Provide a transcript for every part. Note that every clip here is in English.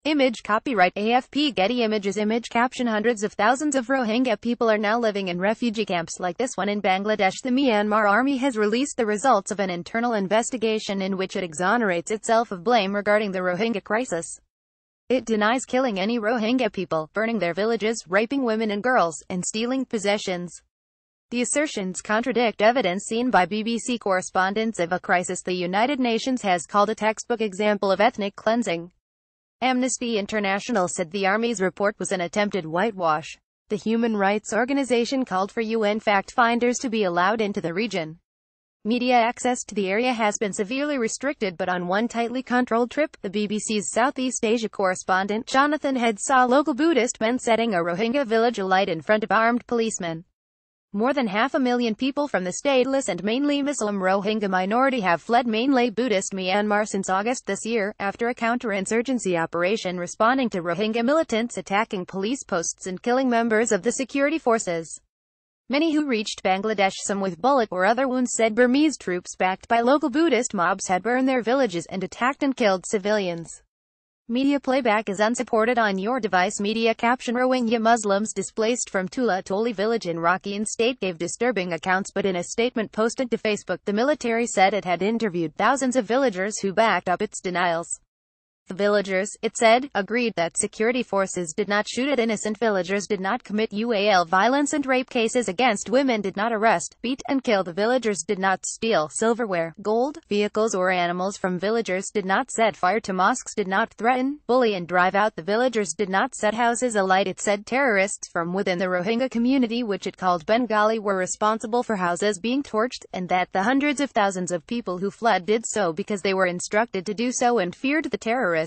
Image copyright AFP Getty Images Image caption Hundreds of thousands of Rohingya people are now living in refugee camps like this one in Bangladesh. The Myanmar army has released the results of an internal investigation in which it exonerates itself of blame regarding the Rohingya crisis. It denies killing any Rohingya people, burning their villages, raping women and girls, and stealing possessions. The assertions contradict evidence seen by BBC correspondents of a crisis the United Nations has called a textbook example of ethnic cleansing. Amnesty International said the army's report was an attempted whitewash. The human rights organization called for UN fact-finders to be allowed into the region. Media access to the area has been severely restricted, but on one tightly controlled trip, the BBC's Southeast Asia correspondent Jonathan Head saw local Buddhist men setting a Rohingya village alight in front of armed policemen. More than 500,000 people from the stateless and mainly Muslim Rohingya minority have fled mainly Buddhist Myanmar since August this year, after a counterinsurgency operation responding to Rohingya militants attacking police posts and killing members of the security forces. Many who reached Bangladesh, some with bullet or other wounds, said Burmese troops backed by local Buddhist mobs had burned their villages and attacked and killed civilians. Media playback is unsupported on your device. Media caption Rohingya Muslims displaced from Tula Toli village in Rakhine state gave disturbing accounts, but in a statement posted to Facebook, the military said it had interviewed thousands of villagers who backed up its denials. The villagers, it said, agreed that security forces did not shoot at innocent villagers, did not commit UAL violence and rape cases against women, did not arrest, beat, and kill the villagers, did not steal silverware, gold, vehicles or animals from villagers, did not set fire to mosques, did not threaten, bully and drive out the villagers, did not set houses alight. It said terrorists from within the Rohingya community, which it called Bengali, were responsible for houses being torched, and that the hundreds of thousands of people who fled did so because they were instructed to do so and feared the terrorists.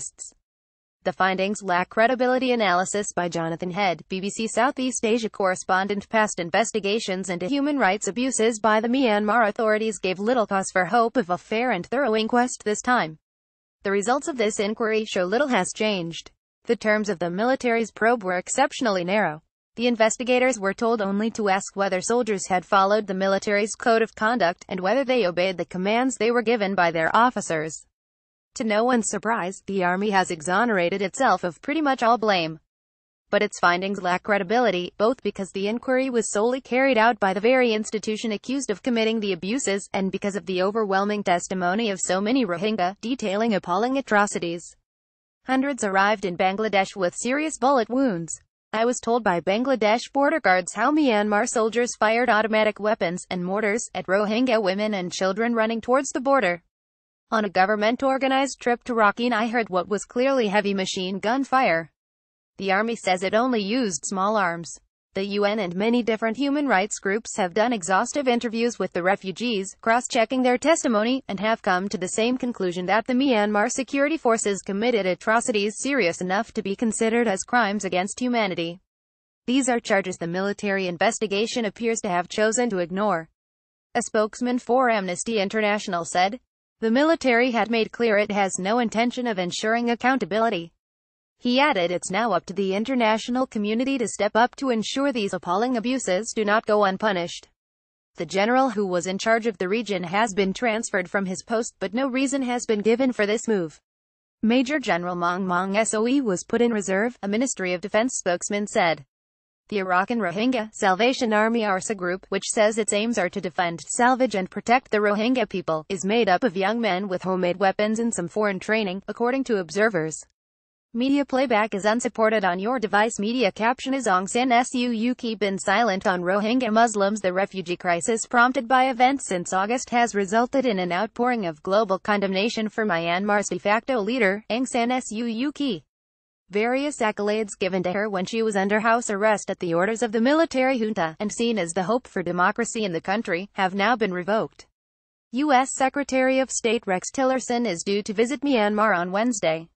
The findings lack credibility. Analysis by Jonathan Head, BBC Southeast Asia correspondent. Past investigations into human rights abuses by the Myanmar authorities gave little cause for hope of a fair and thorough inquest this time. The results of this inquiry show little has changed. The terms of the military's probe were exceptionally narrow. The investigators were told only to ask whether soldiers had followed the military's code of conduct, and whether they obeyed the commands they were given by their officers. To no one's surprise, the army has exonerated itself of pretty much all blame. But its findings lack credibility, both because the inquiry was solely carried out by the very institution accused of committing the abuses, and because of the overwhelming testimony of so many Rohingya, detailing appalling atrocities. Hundreds arrived in Bangladesh with serious bullet wounds. I was told by Bangladesh border guards how Myanmar soldiers fired automatic weapons and mortars at Rohingya women and children running towards the border. On a government-organized trip to Rakhine, I heard what was clearly heavy machine gun fire. The army says it only used small arms. The UN and many different human rights groups have done exhaustive interviews with the refugees, cross-checking their testimony, and have come to the same conclusion that the Myanmar security forces committed atrocities serious enough to be considered as crimes against humanity. These are charges the military investigation appears to have chosen to ignore. A spokesman for Amnesty International said, "The military had made clear it has no intention of ensuring accountability." He added it's now up to the international community to step up to ensure these appalling abuses do not go unpunished. The general who was in charge of the region has been transferred from his post, but no reason has been given for this move. Major General Maung Maung Soe was put in reserve, a Ministry of Defense spokesman said. The Arakan Rohingya Salvation Army ARSA group, which says its aims are to defend, salvage and protect the Rohingya people, is made up of young men with homemade weapons and some foreign training, according to observers. Media playback is unsupported on your device. Media caption is Aung San Suu Kyi been silent on Rohingya Muslims. The refugee crisis prompted by events since August has resulted in an outpouring of global condemnation for Myanmar's de facto leader, Aung San Suu Kyi. Various accolades given to her when she was under house arrest at the orders of the military junta, and seen as the hope for democracy in the country, have now been revoked. U.S. Secretary of State Rex Tillerson is due to visit Myanmar on Wednesday.